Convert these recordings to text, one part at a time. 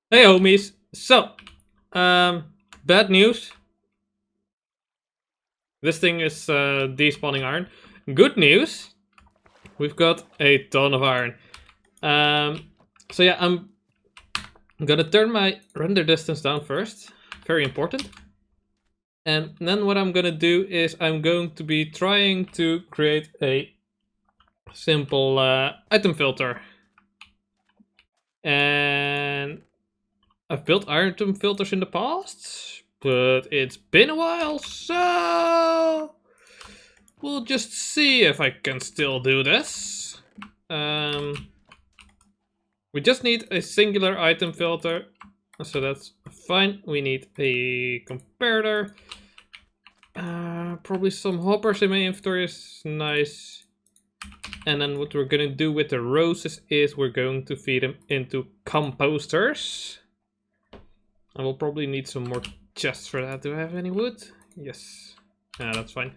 Hey homies. So, bad news. This thing is despawning iron. Good news. We've got a ton of iron. So yeah, I'm gonna turn my render distance down first. Very important. And then what I'm gonna do is I'm going to be trying to create a simple item filter. And I've built item filters in the past, but it's been a while, so we'll just see if I can still do this. We just need a singular item filter, so that's fine. We need a comparator. Probably some hoppers in my inventory is nice. And then what we're gonna do with the roses is we're going to feed them into composters. I will probably need some more chests for that. Do I have any wood? Yes. That's fine.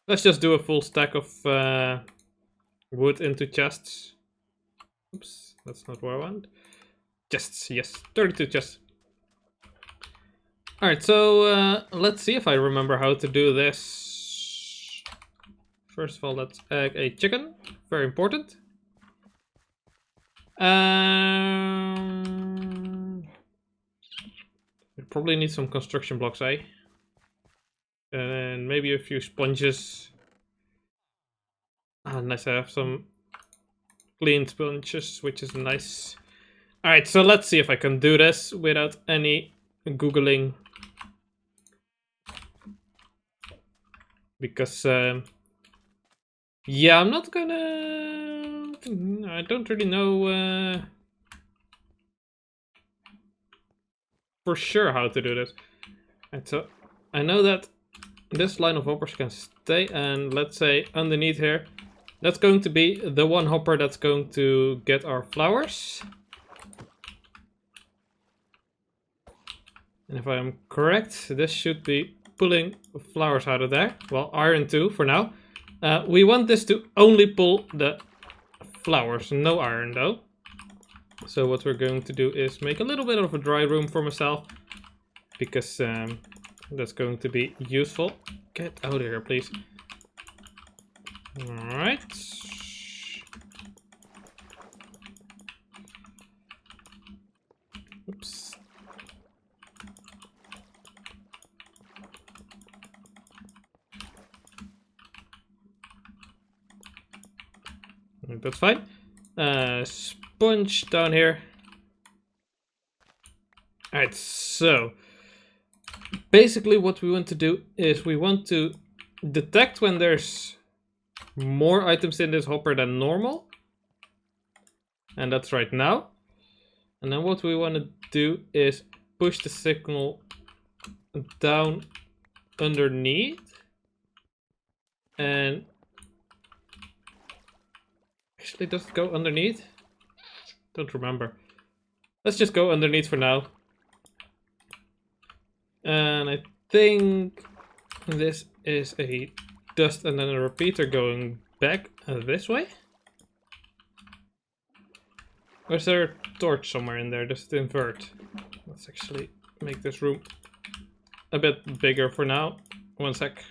Let's just do a full stack of wood into chests. Oops, that's not what I want. Chests, yes. 32 chests. Alright, so let's see if I remember how to do this. First of all, let's egg a chicken. Very important. We probably need some construction blocks, eh? And maybe a few sponges. Nice to have some clean sponges, which is nice. Alright, so let's see if I can do this without any googling. Because, yeah, I'm not gonna... I don't really know for sure how to do this. And so I know that this line of hoppers can stay, and let's say underneath here, that's going to be the one hopper that's going to get our flowers. And if I am correct, this should be pulling flowers out of there. Well, iron too for now. We want this to only pull the flowers, no iron though. So what we're going to do is make a little bit of a dry room for myself, because that's going to be useful. Get out of here, please. Alright. Oops. That's fine. Sponge down here. Alright, so basically what we want to do is we want to detect when there's more items in this hopper than normal. And that's right now. And then what we want to do is push the signal down underneath. And actually, does it go underneath? Don't remember. Let's just go underneath for now. And I think this is a dust and then a repeater going back this way. Or is there a torch somewhere in there? Does it invert? Let's actually make this room a bit bigger for now. One sec.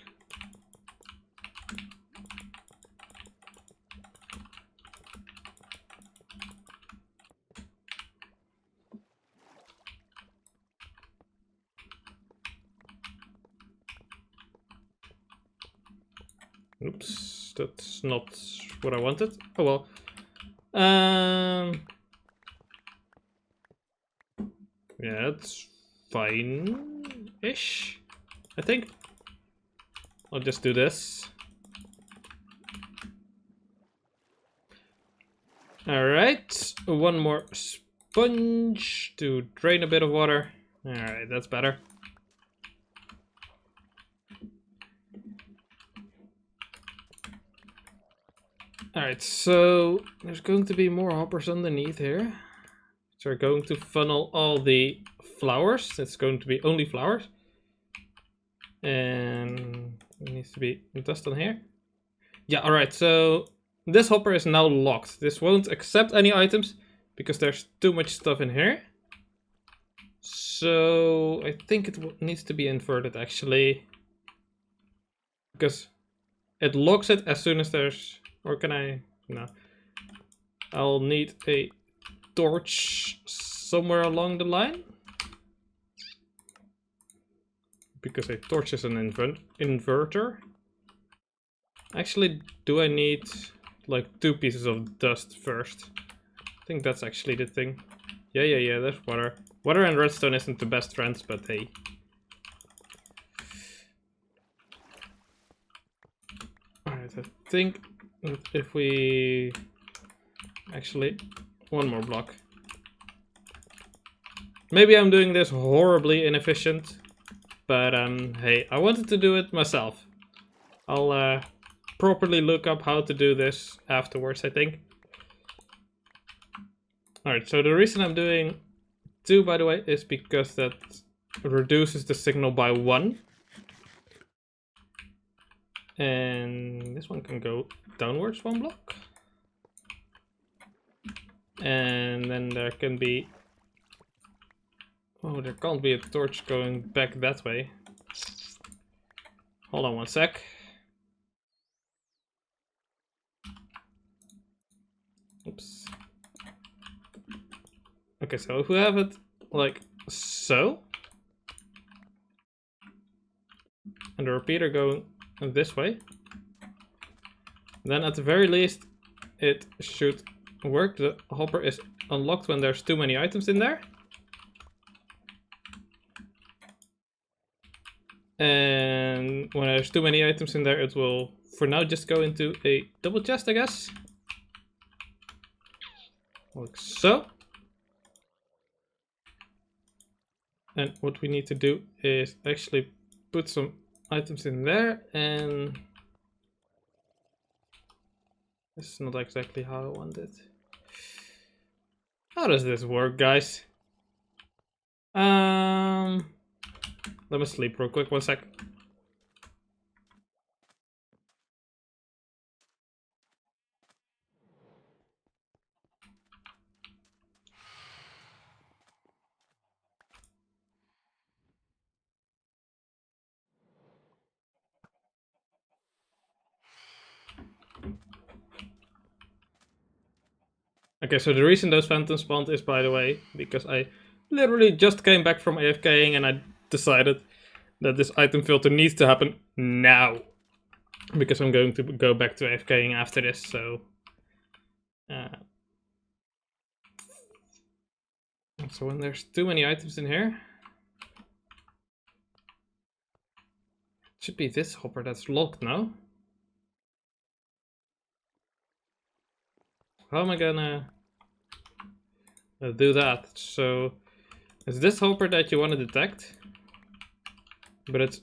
Oops, that's not what I wanted. Oh well. Yeah, it's fine-ish, I think. I'll just do this. Alright, one more sponge to drain a bit of water. Alright, that's better. Alright, so there's going to be more hoppers underneath here. So we're going to funnel all the flowers. It's going to be only flowers. And it needs to be dust on here. Yeah, alright, so this hopper is now locked. This won't accept any items because there's too much stuff in here. So I think it needs to be inverted actually, because it locks it as soon as there's, or can I, no. I'll need a torch somewhere along the line, because a torch is an inverter. Actually, do I need like 2 pieces of dust first? I think that's actually the thing. Yeah, there's water. Water and redstone isn't the best friends, but hey. Alright, I think if we... Actually, one more block. Maybe I'm doing this horribly inefficient, but hey, I wanted to do it myself. I'll properly look up how to do this afterwards, I think. Alright, so the reason I'm doing 2, by the way, is because that reduces the signal by 1. And this one can go downwards 1 block. And then there can be... Oh, there can't be a torch going back that way. Hold on 1 sec. Oops. Okay, so if we have it like so, and the repeater going this way, then at the very least it should work. The hopper is unlocked when there's too many items in there. And when there's too many items in there, it will for now just go into a double chest, I guess. Like so. And what we need to do is actually put some items in there, and this is not exactly how I want it. How does this work, guys? Let me sleep real quick, 1 sec. Okay, so the reason those phantoms spawned is, by the way, because I literally just came back from AFKing and I decided that this item filter needs to happen now. Because I'm going to go back to AFKing after this, so... So when there's too many items in here... It should be this hopper that's locked now. How am I gonna do that? So it's this hopper that you want to detect, but it's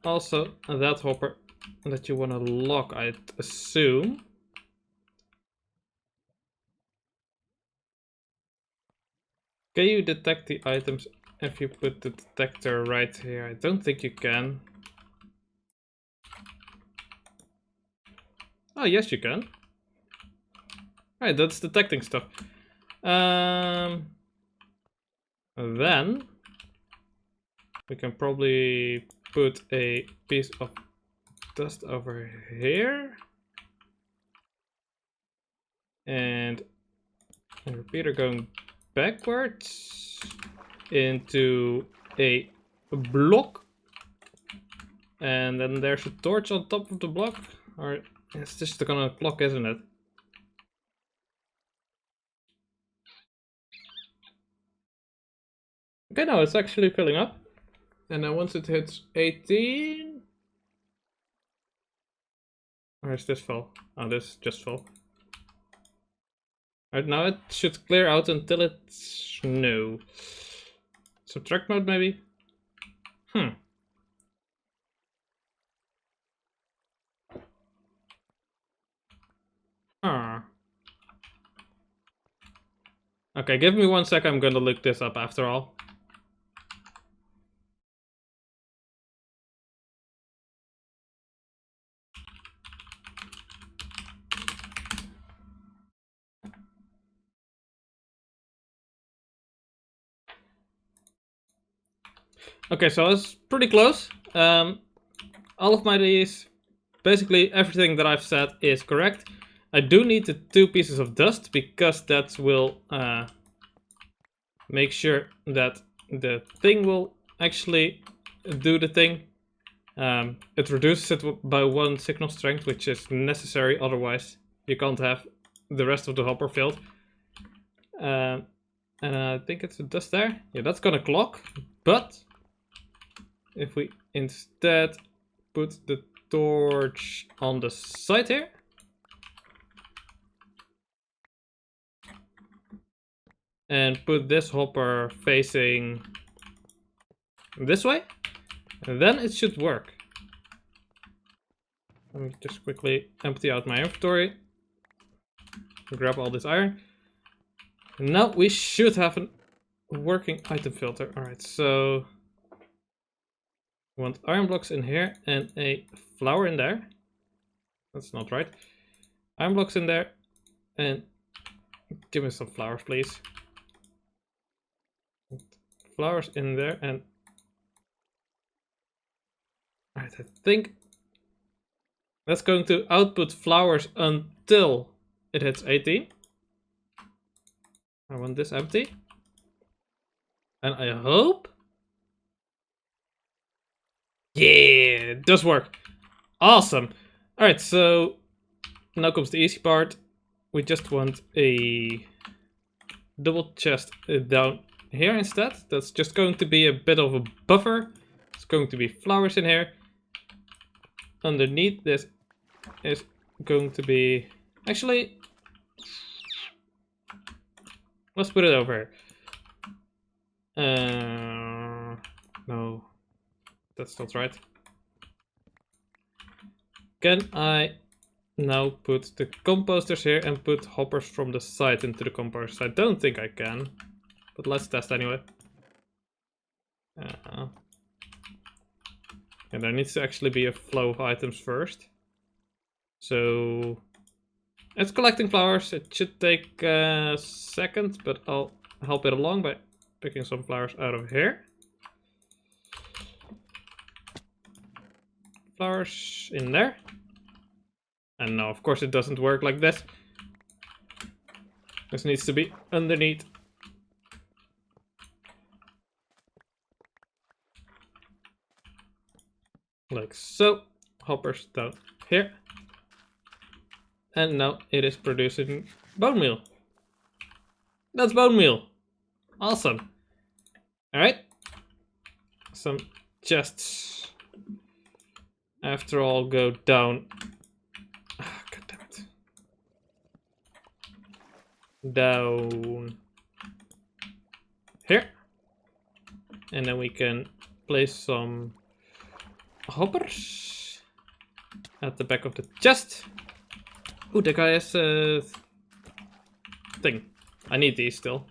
also that hopper that you want to lock, I assume. Can you detect the items if you put the detector right here? I don't think you can. Oh, yes you can. Right, that's detecting stuff. Then we can probably put a piece of dust over here. And a repeater going backwards into a block. And then there's a torch on top of the block. Or it's just gonna clock, isn't it? Okay, no, it's actually filling up. And then once it hits 18... Or is this full? Oh, this just full. Alright, now it should clear out until it's... No. Subtract mode, maybe? Okay, give me 1 sec, I'm gonna look this up after all. Okay, so it's pretty close. All of my these, basically everything that I've said is correct. I do need the 2 pieces of dust because that will make sure that the thing will actually do the thing. It reduces it by 1 signal strength, which is necessary, otherwise you can't have the rest of the hopper filled. And I think it's a dust there. Yeah, that's gonna clock. But if we instead put the torch on the side here. And put this hopper facing this way. And then it should work. Let me just quickly empty out my inventory. Grab all this iron. And now we should have a working item filter. Alright, so we want iron blocks in here and a flower in there. That's not right. Iron blocks in there. And give me some flowers, please. Flowers in there and... Alright, I think that's going to output flowers until it hits 18. I want this empty. And I hope... Yeah, it does work. Awesome. Alright, so now comes the easy part. We just want a double chest down here instead. That's just going to be a bit of a buffer. It's going to be flowers in here. Underneath this is going to be... Actually, let's put it over here. No, that's not right. Can I now put the composters here and put hoppers from the side into the composters? I don't think I can, but let's test anyway. And there needs to actually be a flow of items first. So it's collecting flowers. It should take a second, but I'll help it along by picking some flowers out of here. Flowers in there. And now, of course, it doesn't work like this. This needs to be underneath. Like so. Hoppers down here. And now it is producing bone meal. That's bone meal. Awesome. Alright. Some chests. After all, go down. God damn it. Down here. And then we can place some hoppers at the back of the chest. Ooh, that guy has a thing. I need these still.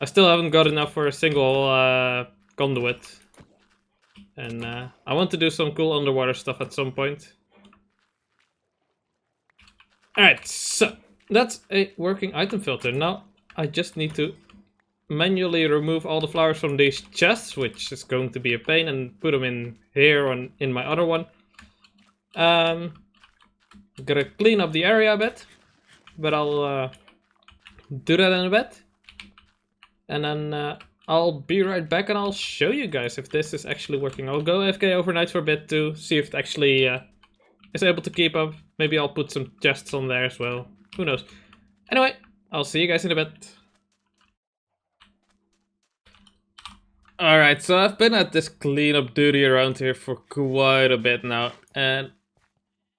I still haven't got enough for a single conduit. And I want to do some cool underwater stuff at some point. Alright, so that's a working item filter. Now I just need to manually remove all the flowers from these chests, which is going to be a pain, and put them in here or in my other one. Gotta clean up the area a bit, but I'll do that in a bit. And then I'll be right back and I'll show you guys if this is actually working. I'll go AFK overnight for a bit to see if it actually is able to keep up. Maybe I'll put some chests on there as well. Who knows? Anyway, I'll see you guys in a bit. Alright, so I've been at this cleanup duty around here for quite a bit now. And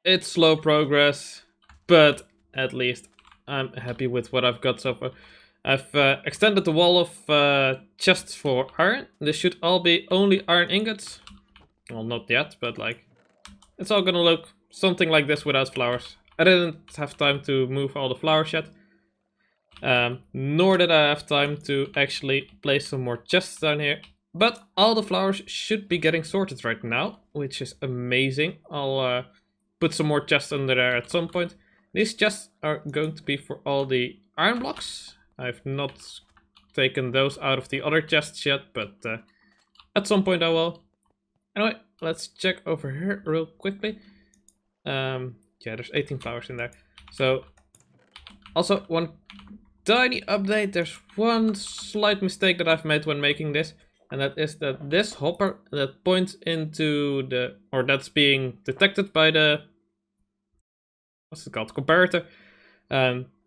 it's slow progress, but at least I'm happy with what I've got so far. I've extended the wall of chests for iron. This should all be only iron ingots. Well, not yet, but like, it's all gonna look something like this without flowers. I didn't have time to move all the flowers yet. Nor did I have time to actually place some more chests down here. But all the flowers should be getting sorted right now, which is amazing. I'll put some more chests under there at some point. These chests are going to be for all the iron blocks. I've not taken those out of the other chests yet, but At some point I will. Anyway, let's check over here real quickly. Yeah, there's 18 flowers in there. So, also one tiny update. There's one slight mistake that I've made when making this. And that is that this hopper that points into the, or that's being detected by the, what's it called, comparator.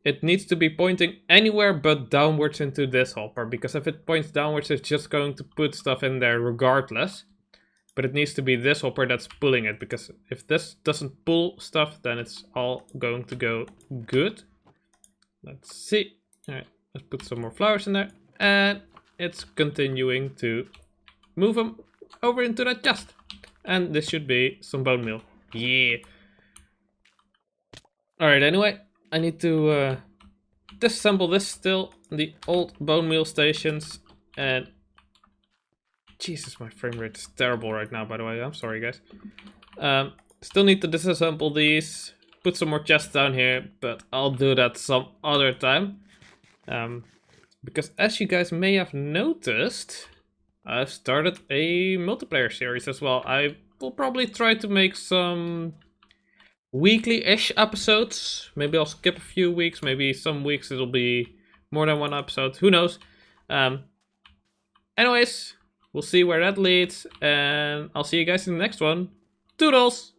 It needs to be pointing anywhere but downwards into this hopper. Because if it points downwards, it's just going to put stuff in there regardless. But it needs to be this hopper that's pulling it, because if this doesn't pull stuff, then it's all going to go good. Let's see. Alright, let's put some more flowers in there. And it's continuing to move them over into that chest. And this should be some bone meal. Yeah. Alright, anyway, I need to disassemble this still. The old bone meal stations. And Jesus, my frame rate is terrible right now, by the way. I'm sorry, guys. Still need to disassemble these. Put some more chests down here, but I'll do that some other time. Because as you guys may have noticed, I've started a multiplayer series as well. I will probably try to make some weekly-ish episodes. Maybe I'll skip a few weeks. Maybe some weeks it'll be more than one episode. Who knows? Anyways, we'll see where that leads, and I'll see you guys in the next one. Toodles!